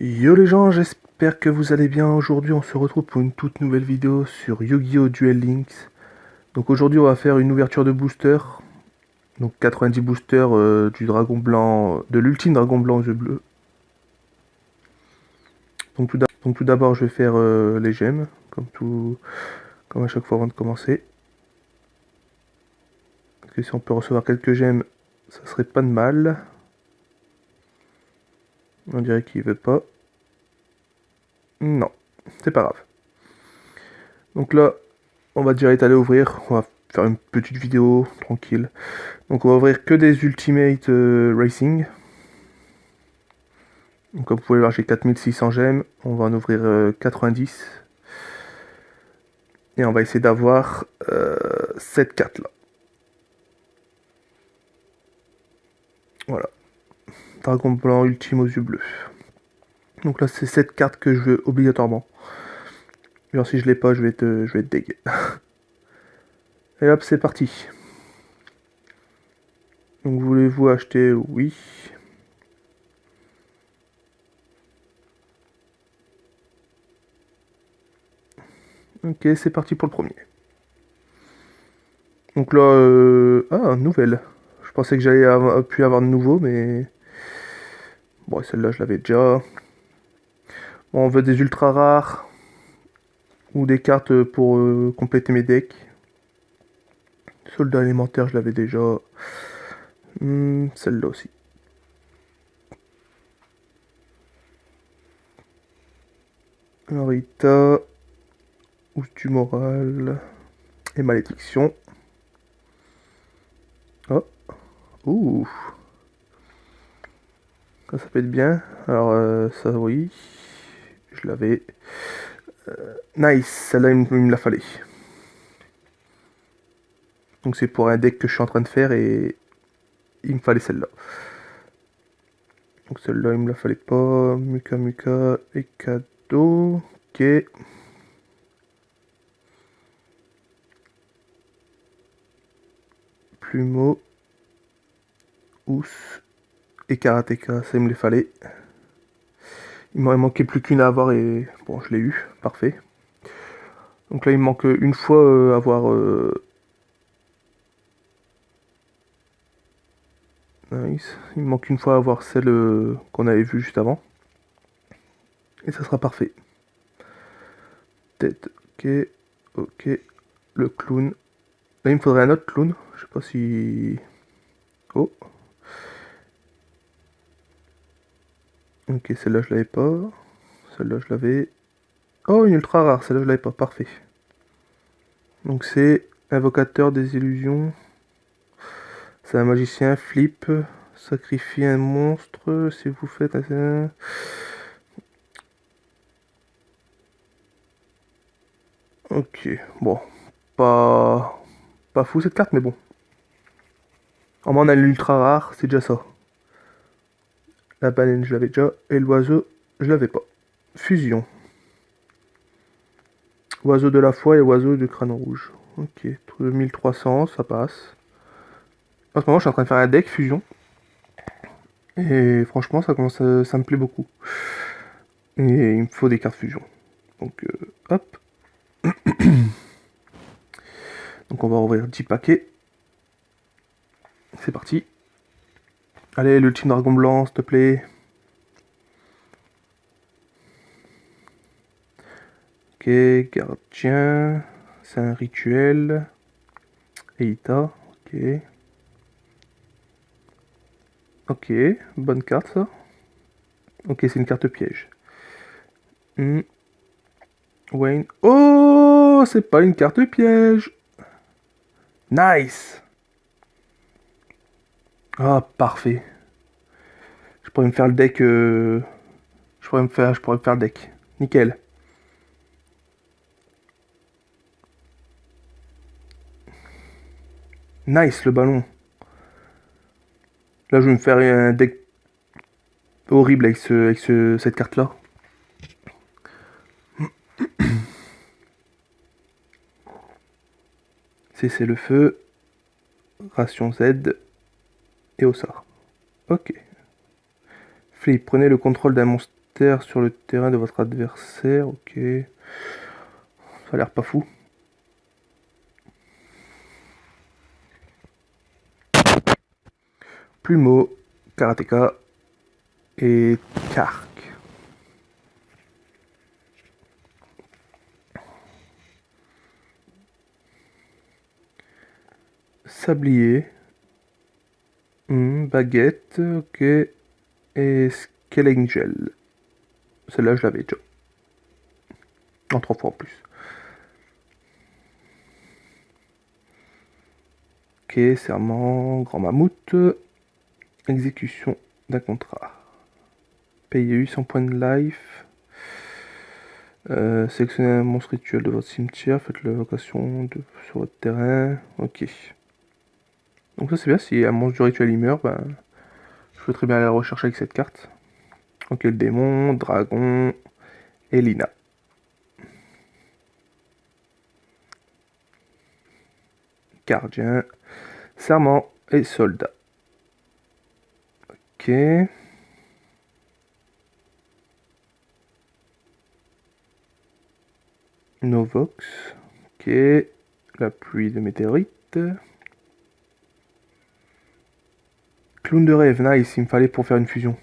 Yo les gens, j'espère que vous allez bien. Aujourd'hui, on se retrouve pour une toute nouvelle vidéo sur Yu-Gi-Oh! Duel Links. Donc aujourd'hui, on va faire une ouverture de booster. Donc 90 boosters du dragon blanc, de l'ultime dragon blanc aux yeux bleus. Donc tout d'abord, je vais faire les gemmes, comme à chaque fois avant de commencer. Donc, si on peut recevoir quelques gemmes, ça serait pas de mal. On dirait qu'il veut pas. Non, c'est pas grave. Donc là, on va direct aller ouvrir. On va faire une petite vidéo tranquille. Donc on va ouvrir que des Ultimate Racing. Donc comme vous pouvez voir, j'ai 4600 gemmes. On va en ouvrir 90. Et on va essayer d'avoir cette carte là. Voilà. Dragon blanc ultime aux yeux bleus. Donc là c'est cette carte que je veux obligatoirement. Genre si je l'ai pas, je vais te dég. Et hop, c'est parti. Donc voulez-vous acheter? Oui. Ok, c'est parti pour le premier. Donc là, ah, nouvelle. Je pensais que j'allais pu avoir de nouveau, mais... Bon, celle-là, je l'avais déjà. Bon, on veut des ultra rares. Ou des cartes pour compléter mes decks. Soldat alimentaire, je l'avais déjà. Celle-là aussi. Rita. Housse du moral. Et malédiction. Oh. Ouh. Ça peut être bien. Alors, ça, oui. Je l'avais. Nice. Celle-là, il me la fallait. Donc, c'est pour un deck que je suis en train de faire et il me fallait celle-là. Donc, celle-là, il me la fallait pas. Muka Muka et cadeau. Ok. Plumeau. Housse. Et Karateka, ça il me les fallait. Il m'aurait manqué plus qu'une à avoir et bon, je l'ai eu, parfait. Donc là, il me manque une fois avoir... Nice. Il me manque une fois avoir celle qu'on avait vue juste avant. Et ça sera parfait. Tête, ok, ok. Le clown. Là, il me faudrait un autre clown. Je sais pas si... Oh. Ok, celle-là, je l'avais pas. Celle-là, je l'avais. Oh, une ultra rare. Celle-là, je l'avais pas. Parfait. Donc c'est invocateur des illusions. C'est un magicien, flip, sacrifie un monstre si vous faites un... Ok, bon, pas fou cette carte, mais bon. Au moins on a l'ultra rare, c'est déjà ça. La baleine, je l'avais déjà, et l'oiseau, je l'avais pas. Fusion. Oiseau de la foi et oiseau de crâne rouge. Ok, 2300, ça passe. En ce moment, je suis en train de faire un deck fusion. Et franchement, ça me plaît beaucoup. Et il me faut des cartes fusion. Donc, hop. Donc on va ouvrir 10 paquets. C'est parti. Allez, l'ultime dragon blanc, s'il te plaît. Ok, gardien. C'est un rituel. Eita, ok. Ok, bonne carte ça. Ok, c'est une carte piège. Wayne. Oh, c'est pas une carte piège. Nice. Ah, parfait. Je pourrais me faire le deck. Je pourrais me faire le deck. Nickel. Nice le ballon. Là, je vais me faire un deck horrible avec cette carte-là. Cessez le feu. Ration Z. Et Ossar. Ok. Flip, prenez le contrôle d'un monstre terre sur le terrain de votre adversaire. Ok. Ça a l'air pas fou. Plumeau, Karateka et Kark. Sablier. Baguette, ok. Et Skelengel. Celle-là, je l'avais déjà. En 3 fois en plus. Ok, serment, grand mammouth. Exécution d'un contrat. Payez 800 points de life. Sélectionnez un monstre rituel de votre cimetière. Faites l'évocation sur votre terrain. Ok. Donc ça c'est bien, si un monstre du rituel il meurt, ben, je peux très bien aller la rechercher avec cette carte. Ok, le démon, dragon et Lina. Gardien, serment et soldat. Ok. Novox. Ok. La pluie de météorites. Clown de rêve, nice, il me fallait pour faire une fusion.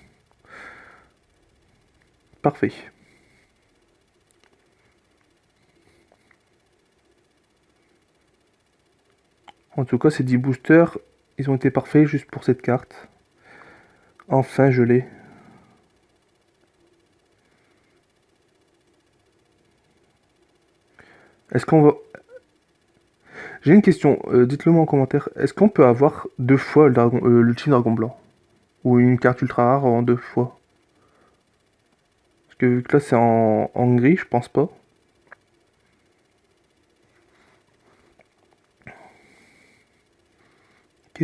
Parfait. En tout cas, ces 10 boosters, ils ont été parfaits juste pour cette carte. Enfin, je l'ai. Est-ce qu'on va... J'ai une question, dites-le moi en commentaire. Est-ce qu'on peut avoir 2 fois l'ultime dragon blanc? Ou une carte ultra rare en 2 fois? Parce que vu que là c'est en gris, je pense pas. Ok.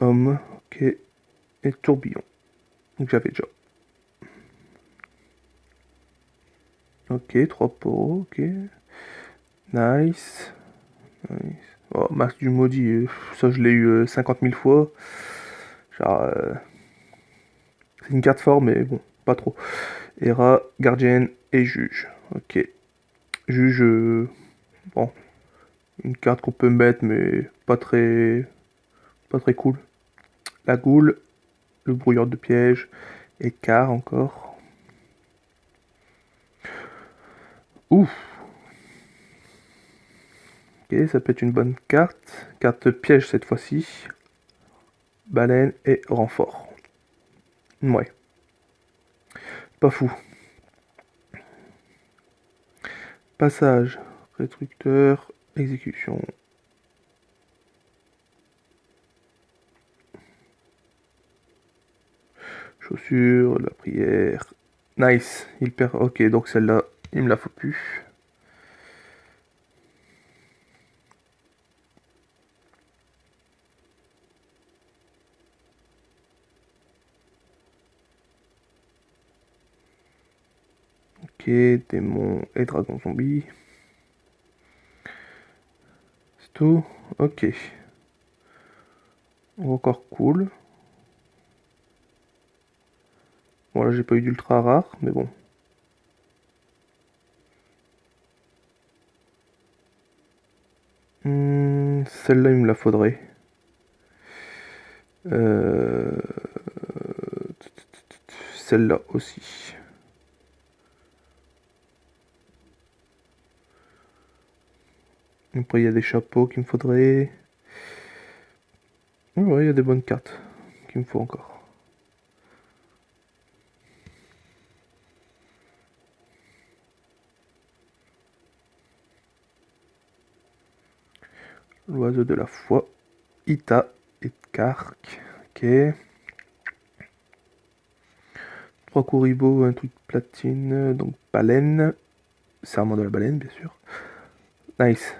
Homme, ok. Et tourbillon. Donc j'avais déjà. Ok, 3 pots, ok. Nice. Nice. Oh, Masque du maudit, ça je l'ai eu 50 000 fois. Genre, c'est une carte forte, mais bon, pas trop. Hera, gardienne et juge. Ok. Juge, bon, une carte qu'on peut mettre, mais pas très cool. La goule, le brouilleur de piège, et car encore. Ouf. Ok, ça peut être une bonne carte. Carte piège cette fois-ci. Baleine et renfort. Ouais. Pas fou. Passage, rétructeur, exécution. Chaussure, la prière. Nice. Il perd. Ok, donc celle-là, il me la faut plus. Ok, démon et dragon zombie. C'est tout. Ok. Encore cool. Bon, là, j'ai pas eu d'ultra rare, mais bon. Celle-là, il me la faudrait. Celle-là aussi. Après, il y a des chapeaux qu'il me faudrait. Ouais, il y a des bonnes cartes qu'il me faut encore. L'oiseau de la foi. Ita et Kark. Ok. 3 Kuribo, un truc platine. Donc, baleine. Serment de la baleine, bien sûr. Nice.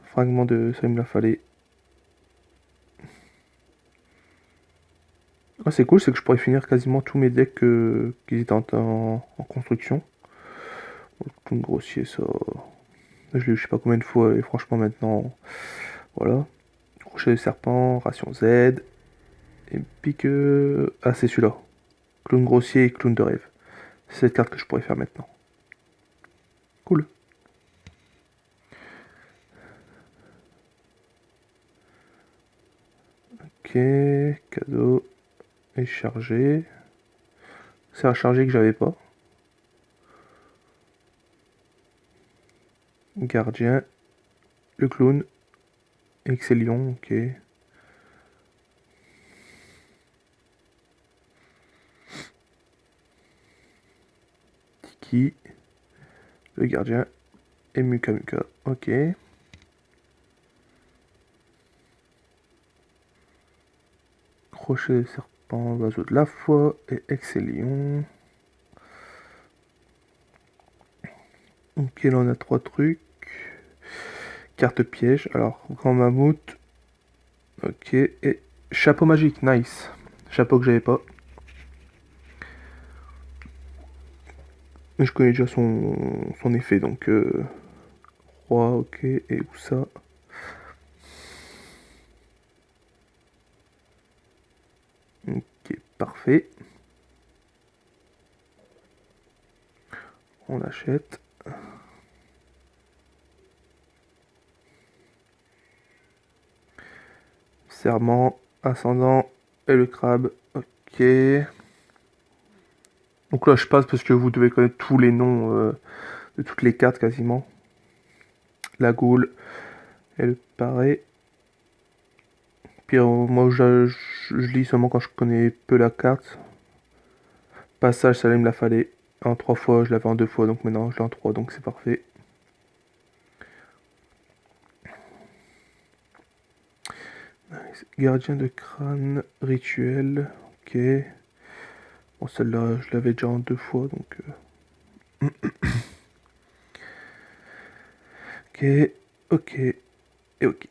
Fragment de ça, il me la fallait. Ah, c'est cool, c'est que je pourrais finir quasiment tous mes decks qui étaient en construction. Tout grossier, ça. Je l'ai eu je sais pas combien de fois, et franchement, maintenant, voilà. Crochet de serpent, ration Z. Et puis que... Ah, c'est celui-là. Clown grossier et clown de rêve. C'est cette carte que je pourrais faire maintenant. Cool. Ok, cadeau. Et chargé. C'est à charger que j'avais pas. Gardien. Le clown. Excellion, ok. Tiki. Le gardien. Et Muka Muka, ok. Crochet de serpent, oiseau de la foi et Excellion. Ok, là on a 3 trucs. Carte piège, alors grand mammouth. Ok, et chapeau magique, nice. Chapeau que j'avais pas. Mais je connais déjà son effet, donc roi, ok, et où ça? Ok, parfait. On achète. Serment, ascendant et le crabe. Ok. Donc là je passe parce que vous devez connaître tous les noms de toutes les cartes quasiment. La goule et le paré. Puis moi je lis seulement quand je connais peu la carte. Passage, ça là il me la fallait en 3 fois, je l'avais en 2 fois, donc maintenant je l'ai en 3, donc c'est parfait. Nice. Gardien de crâne, rituel, ok. Bon, celle-là, je l'avais déjà en 2 fois, donc... Ok, ok, et ok.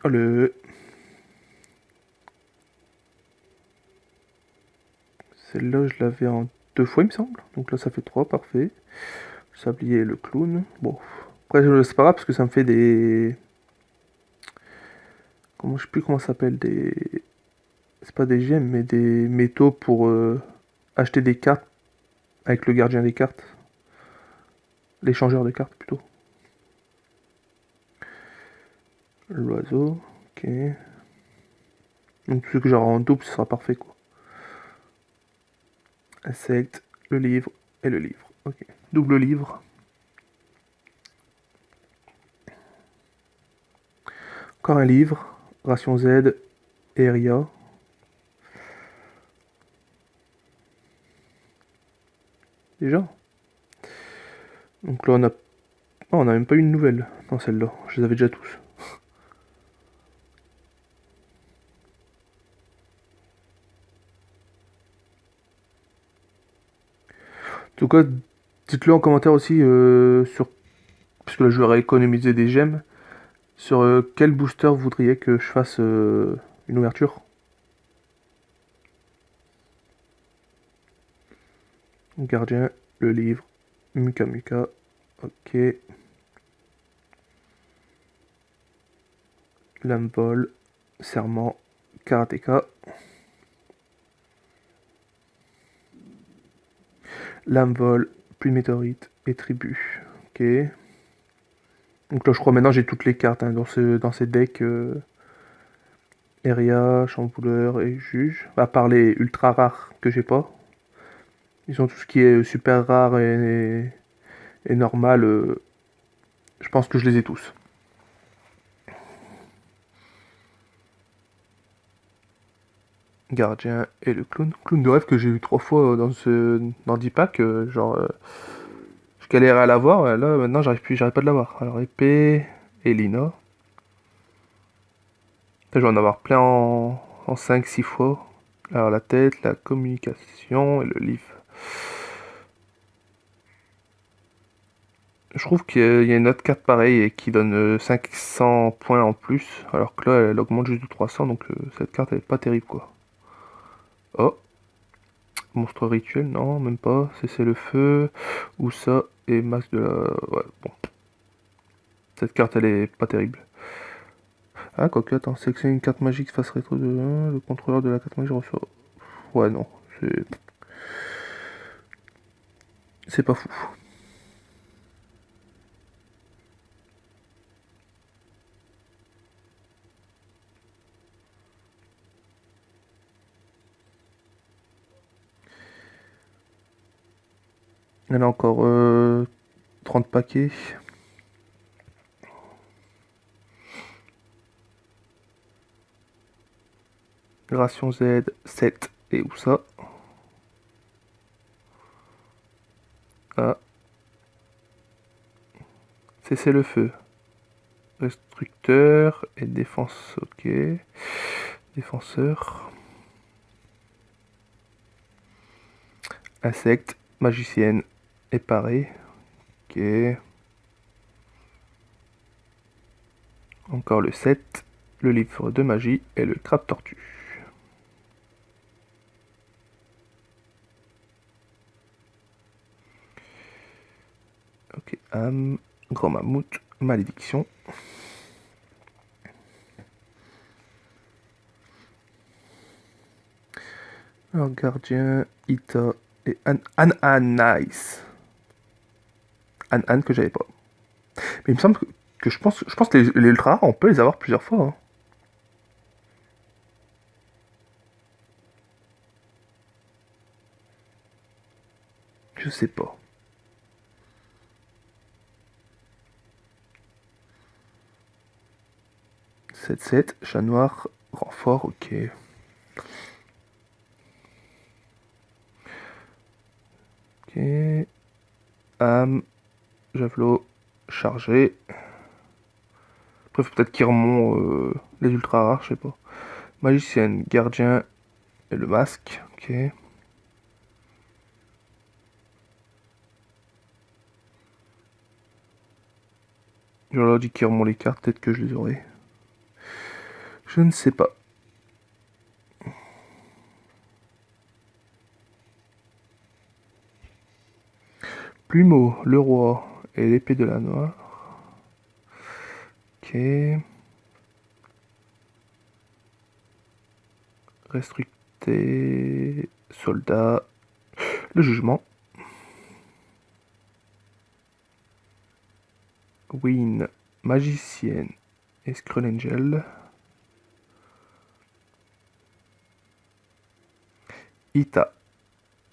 Oh, celle-là, je l'avais en 2 fois, il me semble. Donc là, ça fait 3, parfait. Le sablier et le clown. Bon, après, c'est pas grave, parce que ça me fait des... Comment, je sais plus comment ça s'appelle, des... C'est pas des gemmes, mais des métaux pour acheter des cartes avec le gardien des cartes. L'échangeur de cartes, plutôt. L'oiseau, ok. Donc ce que j'aurai en double, ce sera parfait, quoi. Insecte, le livre et le livre. Ok. Double livre. Encore un livre. Ration Z et Ria. Déjà. Donc là, on a... Oh, on a même pas eu une nouvelle dans celle-là. Je les avais déjà tous. En tout cas, dites-le en commentaire aussi sur... Parce que là, je vais économiser des gemmes. Sur quel booster vous voudriez que je fasse une ouverture. Gardien, le livre, Muka Muka. Ok. Lame vol, serment, karatéka. Lame vol, pluie météorite et tribu. Ok. Donc là, je crois maintenant j'ai toutes les cartes hein, dans ces decks. Eria, chambouleur et juge. À part les ultra rares que j'ai pas. Ils ont tout ce qui est super rare et normal. Je pense que je les ai tous. Gardien et le clown. Clown de rêve que j'ai eu 3 fois dans 10 packs. Je galérais à l'avoir. Là, maintenant, j'arrive pas de l'avoir. Alors, épée, Elina. Là, je vais en avoir plein en 5-6 fois. Alors, la tête, la communication et le livre. Je trouve qu'il y a une autre carte pareille et qui donne 500 points en plus. Alors que là, elle augmente juste de 300. Donc, cette carte, elle est pas terrible, quoi. Oh, monstre rituel, non, même pas. C'est le feu. Ou ça. Et masque de la... Ouais, bon. Cette carte, elle est pas terrible. Ah, quoique, attends, sélectionner une carte magique face rétro de 1, le contrôleur de la carte magique reçoit. Ouais, non, c'est pas fou. Il y en a encore 30 paquets. Ration Z, 7. Et où ça? Ah. Cessez le feu. Destructeur et défense, ok. Défenseur. Insecte, magicienne et parée. Ok. Encore le 7. Le livre de magie et le crabe tortue. Ok, âme, grand mammouth, malédiction. Alors, gardien, Ita et An nice. An que j'avais pas. Mais il me semble que je pense que les ultra rares, on peut les avoir plusieurs fois. Hein. Je sais pas. 7-7, chat noir, renfort, ok. Ok. Âme, javelot, chargé. Après, faut peut-être qu'ils remontent les ultra rares, je sais pas. Magicienne, gardien et le masque, ok. Je leur dis qu'ils remontent les cartes, peut-être que je les aurai. Je ne sais pas. Plumeau, le roi et l'épée de la noire. Ok. Restricté, soldat, le jugement. Win, magicienne et Skrull Angel. Ita,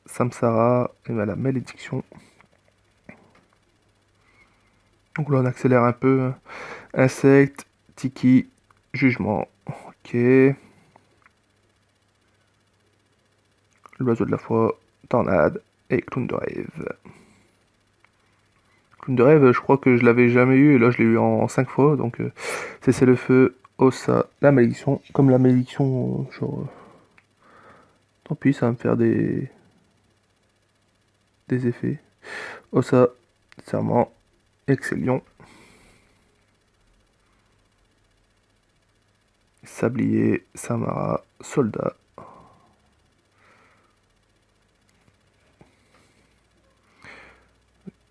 Samsara et la malédiction. Donc là on accélère un peu. Insecte, Tiki, jugement. Ok. L'oiseau de la foi, tornade et clown de rêve. Clown de rêve, je crois que je l'avais jamais eu et là je l'ai eu en 5 fois. Donc cessez le feu, Ossa, la malédiction. Comme la malédiction, genre. Tant pis, ça va me faire des effets. Ossa, serment, Excellion. Sablier, Samara, soldat.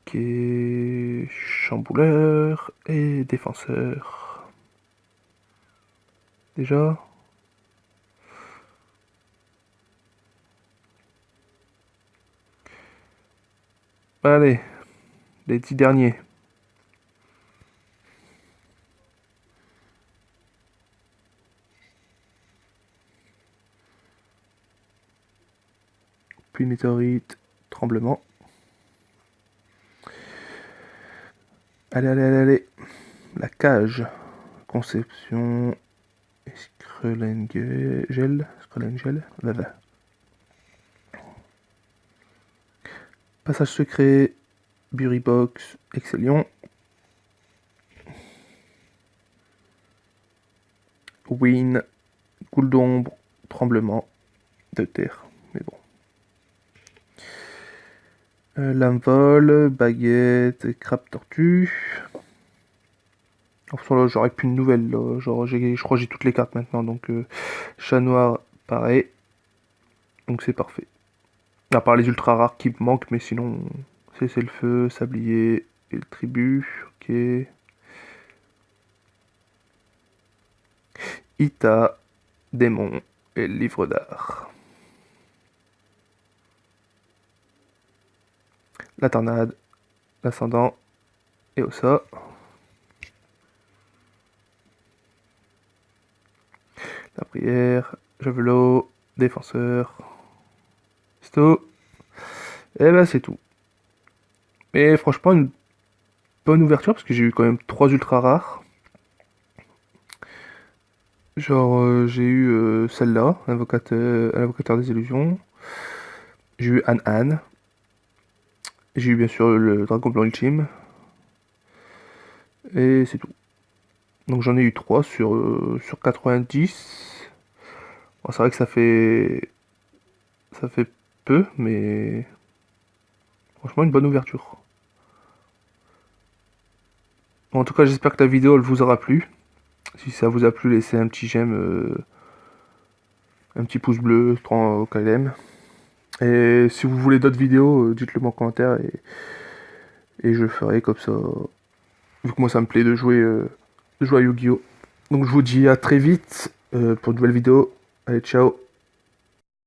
Ok, chambouleur et défenseur. Déjà. Allez, les 10 derniers. Puis météorite, tremblement. Allez, allez, allez, allez. La cage. Conception. Skrellengel. Vava. Passage secret. Box. Excellion. Win. Coule d'ombre. Tremblement. De terre. Mais bon. Lame vol. Baguette. Crabe tortue. Enfin là, j'aurais plus de nouvelles. Là. Genre, je crois que j'ai toutes les cartes maintenant. Donc, chat noir, pareil. Donc, c'est parfait. À part les ultra rares qui me manquent, mais sinon, c'est le feu, sablier et le tribut. Ok. Ita, démon et livre d'art. La tornade, l'ascendant et Ossa. La prière, javelot, défenseur, sto. Et ben c'est tout. Et franchement, une bonne ouverture parce que j'ai eu quand même 3 ultra rares. Genre, j'ai eu celle-là, invocateur des illusions. J'ai eu Anne. J'ai eu bien sûr le dragon blanc ultime. Et c'est tout. Donc j'en ai eu 3 sur 90. Bon, c'est vrai que ça fait peu, mais franchement une bonne ouverture. Bon, en tout cas, j'espère que la vidéo elle vous aura plu. Si ça vous a plu, laissez un petit j'aime, un petit pouce bleu, au KLM. Et si vous voulez d'autres vidéos, dites-le moi en commentaire et je le ferai comme ça. Vu que moi ça me plaît de jouer à Yu-Gi-Oh! Donc je vous dis à très vite pour une nouvelle vidéo. Allez, ciao!